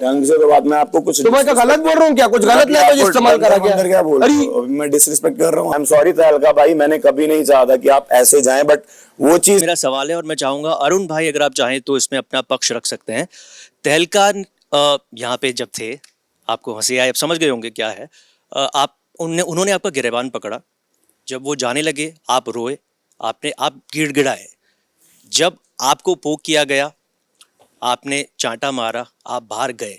ढंग से तो बात, मैं आपको कुछ तो मैं क्या गलत बोल रहा हूँ क्या? कुछ गलत लैंग्वेज इस्तेमाल करा क्या? क्या बोल रही हूँ? मैं डिसरिस्पेक्ट कर रहा हूँ? आई एम सॉरी तहलका भाई, मैंने कभी नहीं चाहा था कि आप ऐसे जाएं, बट वो चीज मेरा सवाल है और मैं चाहूंगा अरुण भाई अगर आप चाहें तो इसमें अपना पक्ष रख सकते हैं। तहलका यहाँ पे जब थे, आपको हंसी आई, आप समझ गए होंगे क्या है। आप उन्होंने आपका गिरेबान पकड़ा, जब वो जाने लगे आप रोए, आप गिड़गिड़ाए। जब आपको पोक किया गया, आपने चांटा मारा, आप बाहर गए।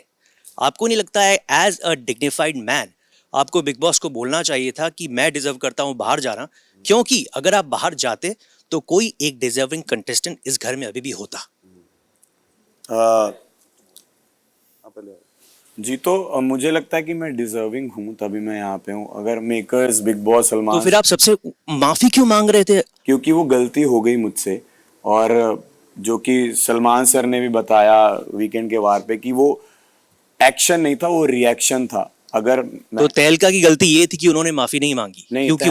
आपको नहीं लगता है एज अ डिग्निफाइड मैन आपको बिग बॉस को बोलना चाहिए था कि मैं डिजर्व करता हूं बाहर जाना? क्योंकि अगर आप बाहर जाते तो कोई एक डिजर्विंग कंटेस्टेंट इस घर में अभी भी होता। जी, तो मुझे लगता है कि मैं डिजर्विंग हूँ, तभी मैं यहाँ पे हूँ। अगर मेकर्स, बिग बॉस, सलमान, तो फिर आप सबसे माफी क्यों मांग रहे थे? क्योंकि वो गलती हो गई मुझसे, और जो कि सलमान सर ने भी बताया वीकेंड के वार पे कि वो एक्शन नहीं था, वो रिएक्शन था। अगर तो तहलका की गलती ये थी कि उन्होंने माफी नहीं मांगी? नहीं, क्योंकि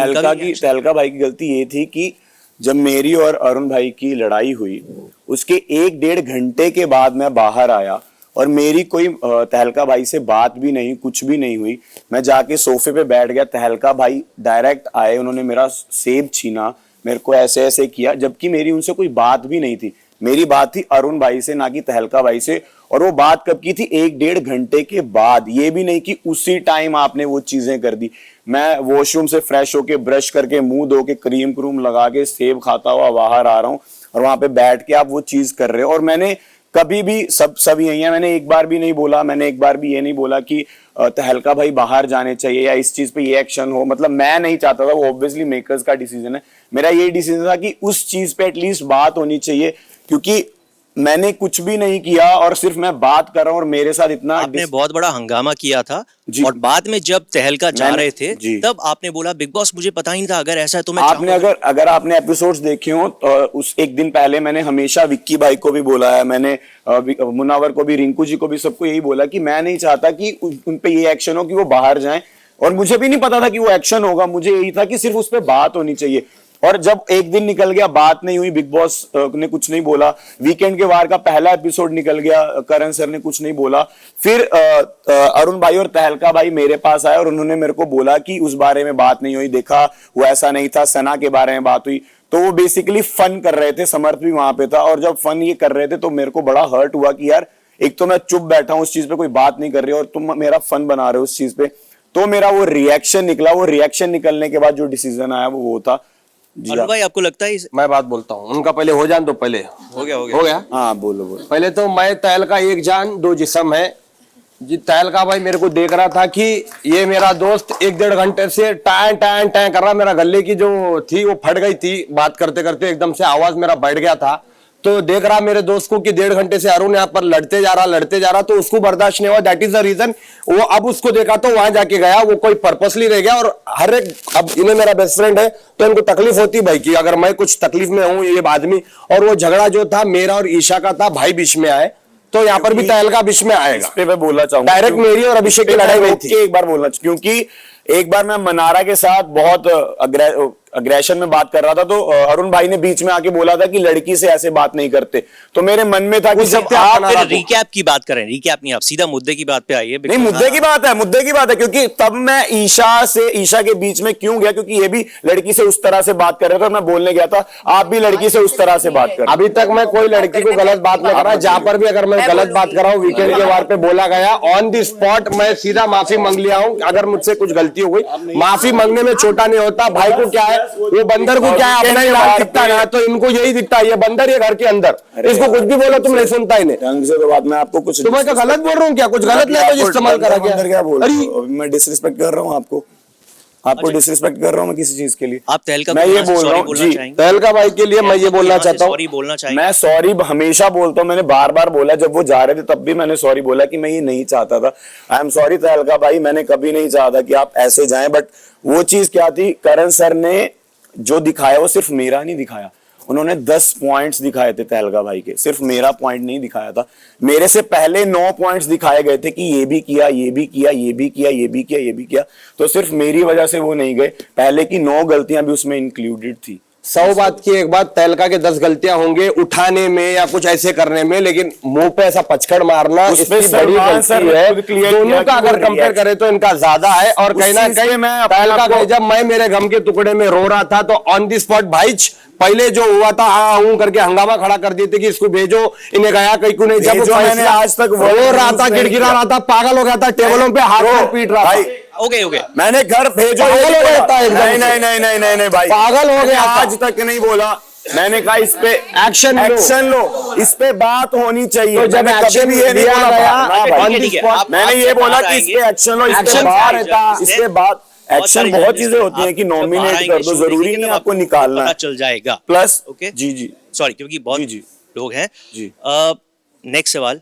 तहलका भाई की गलती ये थी कि जब मेरी और अरुण भाई की लड़ाई हुई, उसके 1-1.5 घंटे के बाद मैं बाहर आया और मेरी कोई तहलका भाई से बात भी नहीं, कुछ भी नहीं हुई। मैं जाके सोफे पे बैठ गया, तहलका भाई डायरेक्ट आए, उन्होंने मेरा सेब छीना, मेरे को ऐसे ऐसे किया, जबकि मेरी उनसे कोई बात भी नहीं थी। मेरी बात थी अरुण भाई से, ना कि तहलका भाई से। और वो बात कब की थी? 1-1.5 घंटे के बाद। ये भी नहीं कि उसी टाइम आपने वो चीजें कर दी। मैं वॉशरूम से फ्रेश होके, ब्रश करके, मुंह धो के, क्रीम क्रूम लगा के, सेब खाता हुआ बाहर आ रहा हूँ और वहां पे बैठ के आप वो चीज कर रहे हो। और मैंने कभी भी, सब यही है, मैंने एक बार भी नहीं बोला, मैंने एक बार भी ये नहीं बोला कि तहलका भाई बाहर जाने चाहिए या इस चीज पे ये एक्शन हो। मतलब मैं नहीं चाहता था, वो ऑब्वियसली मेकर्स का डिसीजन है। मेरा ये डिसीजन था कि उस चीज पे एटलीस्ट बात होनी चाहिए, क्योंकि मैंने कुछ भी नहीं किया और सिर्फ मैं बात कर रहा हूँ और मेरे साथ इतना आपने बहुत बड़ा हंगामा किया था। और बाद में जब तहलका जा रहे थे तब आपने बोला बिग बॉस मुझे पता ही नहीं था, अगर ऐसा है तो मैं आपने अगर आपने एपिसोड्स देखे हो तो उस एक दिन पहले मैंने हमेशा विक्की भाई को भी बोला है, मैंने मुनावर को भी, रिंकू जी को भी, सबको यही बोला कि मैं नहीं चाहता कि उन पे ये एक्शन हो कि वो बाहर जाएं। और मुझे भी नहीं पता था कि वो एक्शन होगा, मुझे यही था कि सिर्फ उस पर बात होनी चाहिए। और जब एक दिन निकल गया, बात नहीं हुई, बिग बॉस ने कुछ नहीं बोला, वीकेंड के वार का पहला एपिसोड निकल गया, करण सर ने कुछ नहीं बोला, फिर अरुण भाई और तहलका भाई मेरे पास आए और उन्होंने मेरे को बोला कि उस बारे में बात नहीं हुई, देखा वो ऐसा नहीं था, सना के बारे में बात हुई। तो वो बेसिकली फन कर रहे थे, समर्थ भी वहां पे था, और जब फन ये कर रहे थे तो मेरे को बड़ा हर्ट हुआ कि यार एक तो मैं चुप बैठा हूं, उस चीज पे कोई बात नहीं कर रही और तुम मेरा फन बना रहे हो उस चीज पे। तो मेरा वो रिएक्शन निकला, वो रिएक्शन निकलने के बाद जो डिसीजन आया वो था। अरुण भाई आपको लगता है मैं बात बोलता हूँ, उनका पहले हो जान, तो पहले हो गया। हाँ बोलो। पहले तो मैं तहलका एक जान दो जिस्म है जी। तहलका भाई मेरे को देख रहा था कि ये मेरा दोस्त 1-1.5 घंटे से टां टां टां कर रहा, मेरा गले की जो थी वो फट गई थी, बात करते करते एकदम से आवाज मेरा बैठ गया था। तो देख रहा मेरे दोस्त को कि 1.5 घंटे से अरुण यहाँ पर लड़ते जा रहा, तो उसको बर्दाश्त नहीं हुआ। दैट इज द रीजन वो अब उसको देखा तो वहां जाके गया, वो कोई पर्पसली रह गया। और हर एक, अब इन्हें मेरा बेस्ट फ्रेंड है तो इनको तकलीफ होती भाई कि अगर मैं कुछ तकलीफ में हूँ ये आदमी। और वो झगड़ा जो था मेरा और ईशा का था, भाई बीच में आए, तो यहाँ पर भी तहलका बीच में आएगा। इस पे मैं बोलना चाहूंगा, डायरेक्ट मेरी और अभिषेक की लड़ाई नहीं थी। एक बार बोलना, क्योंकि एक बार मैं मनारा के साथ बहुत अग्रेशन में बात कर रहा था, तो अरुण भाई ने बीच में आके बोला था कि लड़की से ऐसे बात नहीं करते। तो मेरे मन में था कि जब आप रिकैप की बात करें, रिकैप नहीं, आप सीधा मुद्दे की बात पे आइए। नहीं, मुद्दे की बात है, क्योंकि तब मैं ईशा के बीच में क्यों गया, क्योंकि ये भी लड़की से उस तरह से बात कर रहे थे और मैं बोलने गया था आप भी लड़की से उस तरह से बात कर। अभी तक मैं कोई लड़की को गलत बात नहीं कर रहा, जहां पर भी अगर मैं गलत बात कर रहा हूँ वीकेंड के वार पे बोला गया, ऑन द स्पॉट मैं सीधा माफी मांग लिया हूँ। अगर मुझसे कुछ गलती हो गई, माफी मांगने में छोटा नहीं होता। भाई को क्या है, वो बंदर को क्या है, अपना ही नाम दिखता है, तो इनको यही दिखता है, ये बंदर ये घर के अंदर, इसको कुछ भी बोलो तुम नहीं सुनता इन्हें। ढंग से तो बात, मैं आपको कुछ, तो मैं क्या गलत बोल रहा हूँ क्या? कुछ गलत लैंग्वेज इस्तेमाल करा क्या? मैं डिसरिस्पेक्ट कर रहा हूँ आपको डिसरिस्पेक्ट कर रहा हूँ मैं किसी चीज के लिए? आप तहलका मैं ये बोल रहा हूँ जी, तहलका भाई के लिए मैं ये बोलना चाहता हूँ, मैं सॉरी हमेशा बोलता हूँ, मैंने बार बार बोला, जब वो जा रहे थे तब भी मैंने सॉरी बोला कि मैं ये नहीं चाहता था। आई एम सॉरी तहलका भाई, मैंने कभी नहीं चाहा था कि आप ऐसे जाएं, बट वो चीज क्या थी, करण सर ने जो दिखाया वो सिर्फ मेरा नहीं दिखाया, उन्होंने 10 पॉइंट्स दिखाए थे तहलका भाई के, सिर्फ मेरा पॉइंट नहीं दिखाया था। मेरे से पहले 9 पॉइंट्स दिखाए गए थे कि ये भी किया, ये भी किया, ये भी किया, ये भी किया, ये भी किया। तो सिर्फ मेरी वजह से वो नहीं गए, पहले की 9 गलतियां भी उसमें इंक्लूडेड थी। 100 बात की एक बात, तहलका के 10 गलतियां होंगे उठाने में या कुछ ऐसे करने में, लेकिन मुंह पे ऐसा पचकड़ मारना उसमें इसकी बड़ी सलमान सर गलती ने है। खुद clear दोनों किया का कि अगर वो कंपेयर react- करें तो इनका ज्यादा है। और कहीं ना उस चीज कहीं से मैं अपने तहलका आप को- भाई, जब मैं मेरे गम के टुकड़े में रो रहा था तो ऑन दी स्पॉट भाई पहले जो हुआ था हाँ हूं करके हंगामा खड़ा कर दिए थे कि इसको भेजो, इन्हें गया कहीं को नहीं। जब भेजो, मैंने फैसला आज तक रो रहा था, नहीं गिड़गिड़ा किया। रहा था, पागल हो गया था, टेबलों पे हाथ Bro, पैर पीट रहा भाई, था। ओके ओके मैंने घर भेजो पागल ये हो नहीं गया बोला। था एकदम नहीं से। नहीं नहीं नहीं नहीं नहीं भाई, पागल हो मैंने गया था। आज तक नहीं बोला। मैंने कहा इस पे एक्शन लो। एक्शन लो, इस पे बात होनी चाहिए। तो जब मैंने कभी एक्शन भी ये नहीं लिया बोला गया, ना ठीक है, भाई। ठीक है, ठीक है। आप- मैंने आप ये बोला बाहर कि इस आएंगे। पे एक्शन लो, इस पे Action बात रहता। इस पे बात बहुत एक्शन सारी बहुत जर्नलिस्ट चीजें होती हैं कि आप जब बाहर नॉमिनेट आएंगे, कर दो, शो जरूरी देखेंगे नहीं तब आपको निकालना पता है। चल जाएगा। प्लस ओके जी जी सॉरी, क्योंकि बहुत जी, जी। लोग हैं। जी। नेक्स्ट सवाल